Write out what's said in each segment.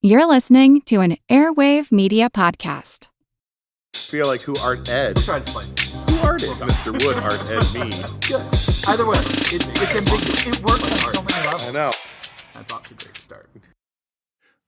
You're listening to an Airwave Media Podcast. Feel like who art Ed? We'll try to spice it. Who art Ed? Mr. Wood art Ed me. Good. Either way, it's ambiguous. It works on so many levels. I know. That's off to a great start.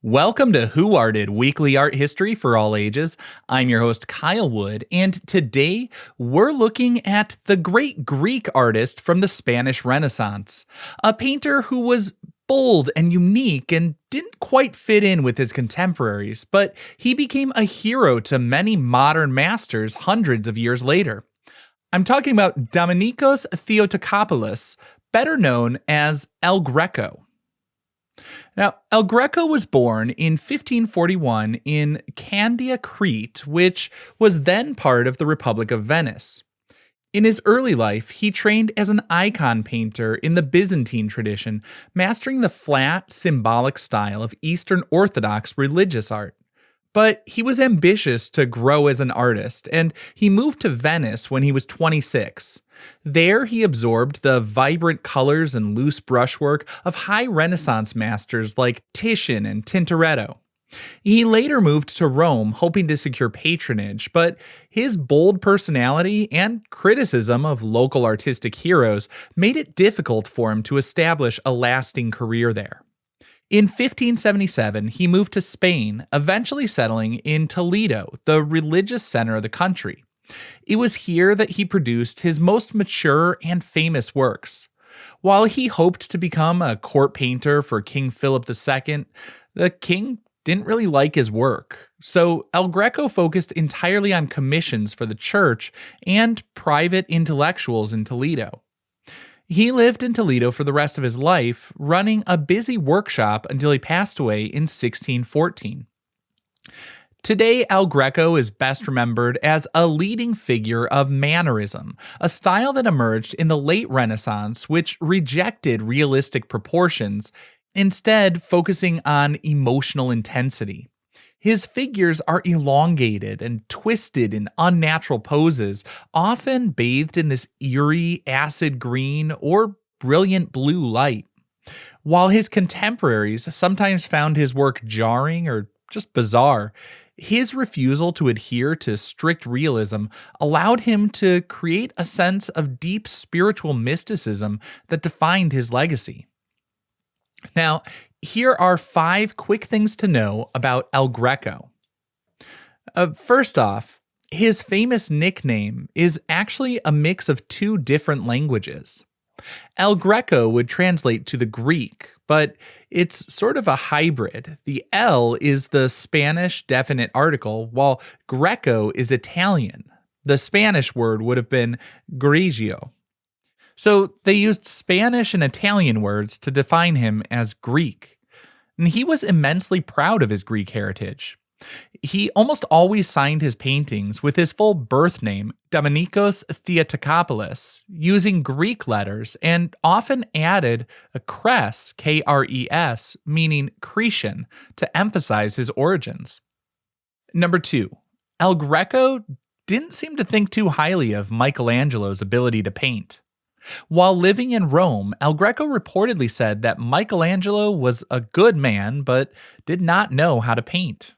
Welcome to Who Arted, weekly art history for all ages. I'm your host, Kyle Wood, and today we're looking at the great Greek artist from the Spanish Renaissance, a painter who was bold and unique and didn't quite fit in with his contemporaries, but he became a hero to many modern masters hundreds of years later. I'm talking about Domenikos Theotokopoulos, better known as El Greco. Now, El Greco was born in 1541 in Candia, Crete, which was then part of the Republic of Venice. In his early life, he trained as an icon painter in the Byzantine tradition, mastering the flat, symbolic style of Eastern Orthodox religious art. But he was ambitious to grow as an artist, and he moved to Venice when he was 26. There, he absorbed the vibrant colors and loose brushwork of high Renaissance masters like Titian and Tintoretto. He later moved to Rome, hoping to secure patronage, but his bold personality and criticism of local artistic heroes made it difficult for him to establish a lasting career there. In 1577, he moved to Spain, eventually settling in Toledo, the religious center of the country. It was here that he produced his most mature and famous works. While he hoped to become a court painter for King Philip II, the king didn't really like his work, so El Greco focused entirely on commissions for the church and private intellectuals in Toledo. He lived in Toledo for the rest of his life, running a busy workshop until he passed away in 1614. Today, El Greco is best remembered as a leading figure of Mannerism, a style that emerged in the late Renaissance which rejected realistic proportions, instead focusing on emotional intensity. His figures are elongated and twisted in unnatural poses, often bathed in this eerie acid green or brilliant blue light. While his contemporaries sometimes found his work jarring or just bizarre, his refusal to adhere to strict realism allowed him to create a sense of deep spiritual mysticism that defined his legacy. Now, here are 5 quick things to know about El Greco. First off, his famous nickname is actually a mix of 2 different languages. El Greco would translate to the Greek, but it's sort of a hybrid. The El is the Spanish definite article, while Greco is Italian. The Spanish word would have been Grigio. So they used Spanish and Italian words to define him as Greek. And he was immensely proud of his Greek heritage. He almost always signed his paintings with his full birth name, Domenikos Theotokopoulos, using Greek letters, and often added a kres, K-R-E-S, meaning Cretan, to emphasize his origins. Number 2, El Greco didn't seem to think too highly of Michelangelo's ability to paint. While living in Rome, El Greco reportedly said that Michelangelo was a good man, but did not know how to paint.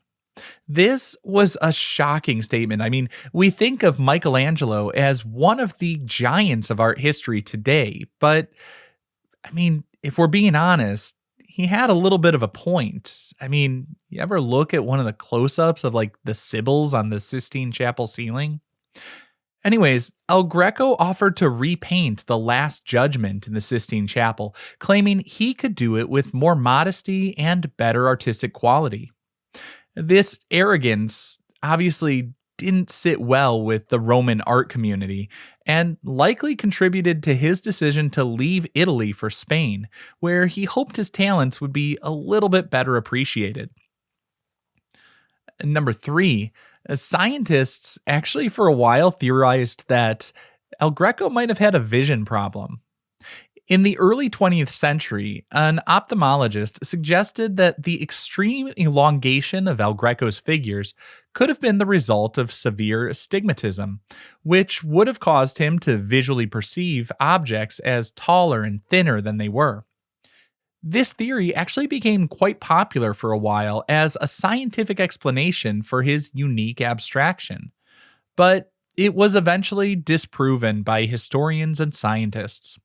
This was a shocking statement. I mean, we think of Michelangelo as one of the giants of art history today, but, I mean, if we're being honest, he had a little bit of a point. I mean, you ever look at one of the close-ups of, like, the Sibyls on the Sistine Chapel ceiling? Anyways, El Greco offered to repaint the Last Judgment in the Sistine Chapel, claiming he could do it with more modesty and better artistic quality. This arrogance obviously didn't sit well with the Roman art community and likely contributed to his decision to leave Italy for Spain, where he hoped his talents would be a little bit better appreciated. Number 3, scientists actually for a while theorized that El Greco might have had a vision problem. In the early 20th century, an ophthalmologist suggested that the extreme elongation of El Greco's figures could have been the result of severe astigmatism, which would have caused him to visually perceive objects as taller and thinner than they were. This theory actually became quite popular for a while as a scientific explanation for his unique abstraction, but it was eventually disproven by historians and scientists.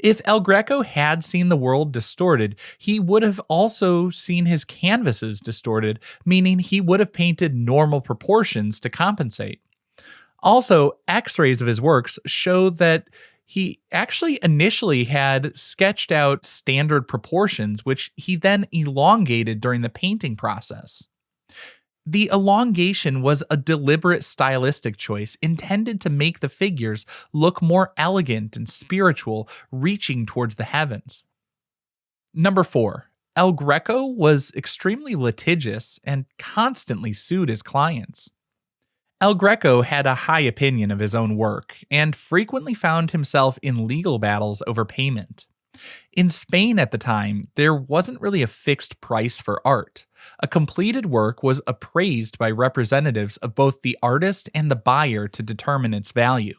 If El Greco had seen the world distorted, he would have also seen his canvases distorted, meaning he would have painted normal proportions to compensate. Also, x-rays of his works show that he actually initially had sketched out standard proportions, which he then elongated during the painting process. The elongation was a deliberate stylistic choice intended to make the figures look more elegant and spiritual, reaching towards the heavens. Number 4. El Greco was extremely litigious and constantly sued his clients. El Greco had a high opinion of his own work and frequently found himself in legal battles over payment. In Spain at the time, there wasn't really a fixed price for art. A completed work was appraised by representatives of both the artist and the buyer to determine its value.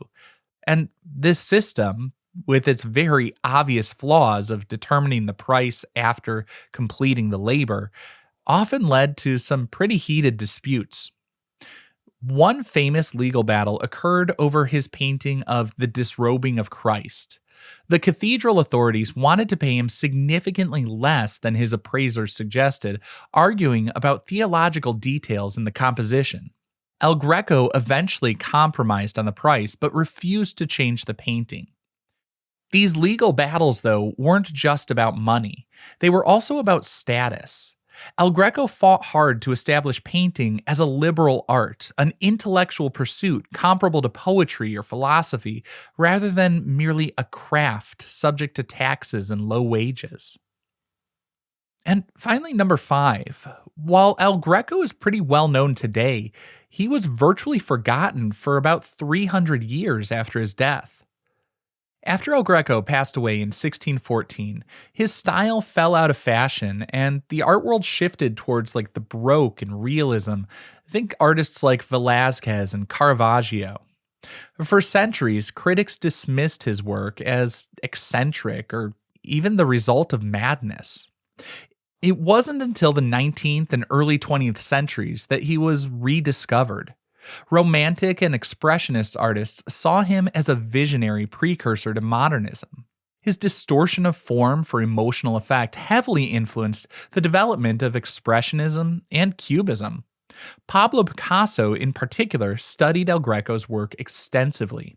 And this system, with its very obvious flaws of determining the price after completing the labor, often led to some pretty heated disputes. One famous legal battle occurred over his painting of the Disrobing of Christ. The cathedral authorities wanted to pay him significantly less than his appraisers suggested, arguing about theological details in the composition. El Greco eventually compromised on the price, but refused to change the painting. These legal battles, though, weren't just about money. They were also about status. El Greco fought hard to establish painting as a liberal art, an intellectual pursuit comparable to poetry or philosophy, rather than merely a craft subject to taxes and low wages. And finally, number 5. While El Greco is pretty well known today, he was virtually forgotten for about 300 years after his death. After El Greco passed away in 1614, his style fell out of fashion and the art world shifted towards the Baroque and realism. Think artists like Velázquez and Caravaggio. For centuries, critics dismissed his work as eccentric or even the result of madness. It wasn't until the 19th and early 20th centuries that he was rediscovered. Romantic and expressionist artists saw him as a visionary precursor to modernism. His distortion of form for emotional effect heavily influenced the development of expressionism and cubism. Pablo Picasso, in particular, studied El Greco's work extensively.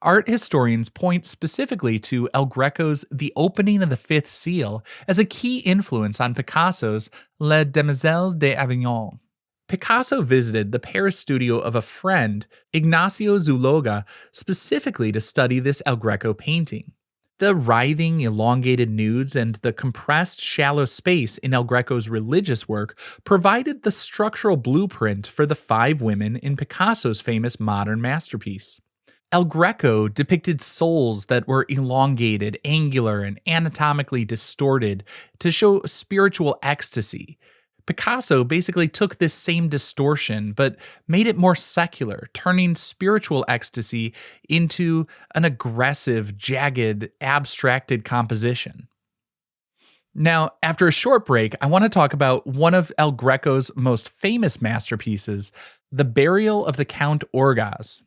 Art historians point specifically to El Greco's The Opening of the Fifth Seal as a key influence on Picasso's Les Demoiselles d'Avignon. Picasso visited the Paris studio of a friend, Ignacio Zuloaga, specifically to study this El Greco painting. The writhing, elongated nudes and the compressed, shallow space in El Greco's religious work provided the structural blueprint for the 5 women in Picasso's famous modern masterpiece. El Greco depicted souls that were elongated, angular, and anatomically distorted to show spiritual ecstasy. Picasso basically took this same distortion but made it more secular, turning spiritual ecstasy into an aggressive, jagged, abstracted composition. Now, after a short break, I want to talk about one of El Greco's most famous masterpieces, The Burial of the Count Orgaz.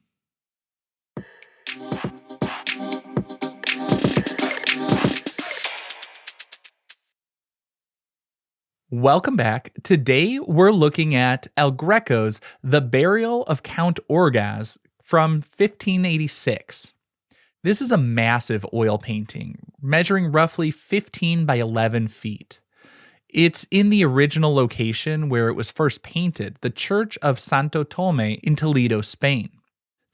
Welcome back. Today, we're looking at El Greco's The Burial of Count Orgaz from 1586. This is a massive oil painting, measuring roughly 15 by 11 feet. It's in the original location where it was first painted, the Church of Santo Tome in Toledo, Spain.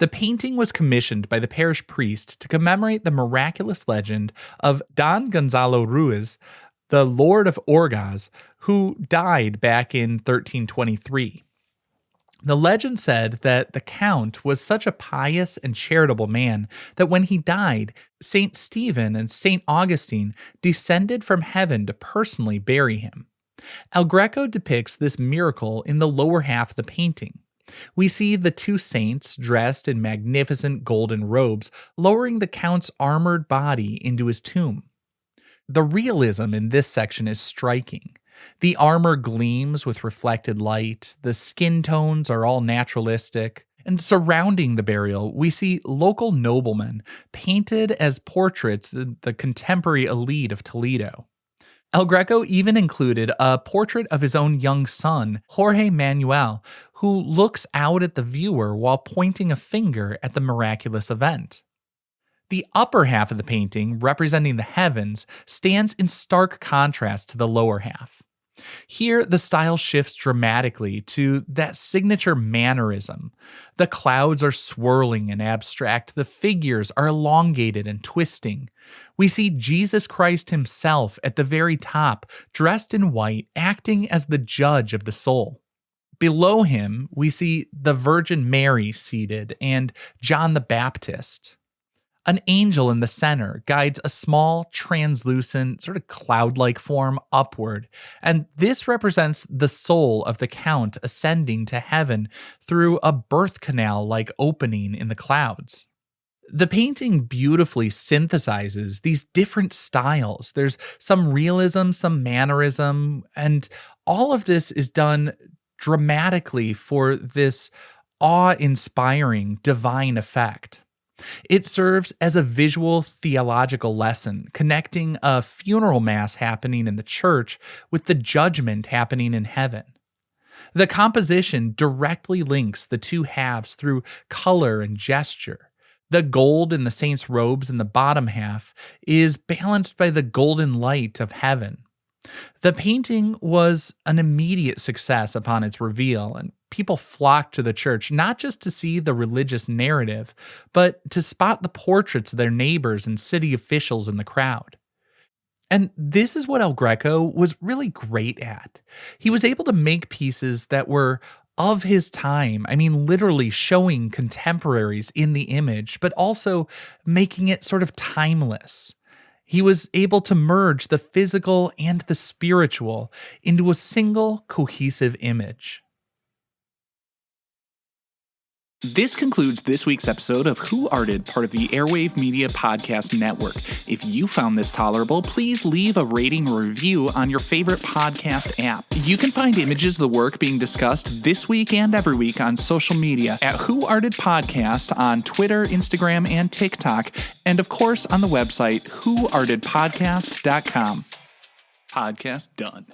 The painting was commissioned by the parish priest to commemorate the miraculous legend of Don Gonzalo Ruiz, the Lord of Orgaz, who died back in 1323. The legend said that the Count was such a pious and charitable man that when he died, St. Stephen and St. Augustine descended from heaven to personally bury him. El Greco depicts this miracle in the lower half of the painting. We see the 2 saints dressed in magnificent golden robes lowering the Count's armored body into his tomb. The realism in this section is striking. The armor gleams with reflected light, the skin tones are all naturalistic, and surrounding the burial, we see local noblemen painted as portraits of the contemporary elite of Toledo. El Greco even included a portrait of his own young son, Jorge Manuel, who looks out at the viewer while pointing a finger at the miraculous event. The upper half of the painting, representing the heavens, stands in stark contrast to the lower half. Here, the style shifts dramatically to that signature mannerism. The clouds are swirling and abstract, the figures are elongated and twisting. We see Jesus Christ himself at the very top, dressed in white, acting as the judge of the soul. Below him, we see the Virgin Mary seated and John the Baptist. An angel in the center guides a small, translucent, sort of cloud-like form upward, and this represents the soul of the Count ascending to heaven through a birth canal-like opening in the clouds. The painting beautifully synthesizes these different styles. There's some realism, some mannerism, and all of this is done dramatically for this awe-inspiring divine effect. It serves as a visual theological lesson, connecting a funeral mass happening in the church with the judgment happening in heaven. The composition directly links the two halves through color and gesture. The gold in the saints' robes in the bottom half is balanced by the golden light of heaven. The painting was an immediate success upon its reveal, and people flocked to the church not just to see the religious narrative, but to spot the portraits of their neighbors and city officials in the crowd. And this is what El Greco was really great at. He was able to make pieces that were of his time, literally showing contemporaries in the image, but also making it sort of timeless. He was able to merge the physical and the spiritual into a single cohesive image. This concludes this week's episode of Who Arted, part of the Airwave Media Podcast Network. If you found this tolerable, please leave a rating or review on your favorite podcast app. You can find images of the work being discussed this week and every week on social media at Who Arted Podcast on Twitter, Instagram, and TikTok, and of course on the website whoartedpodcast.com. Podcast done.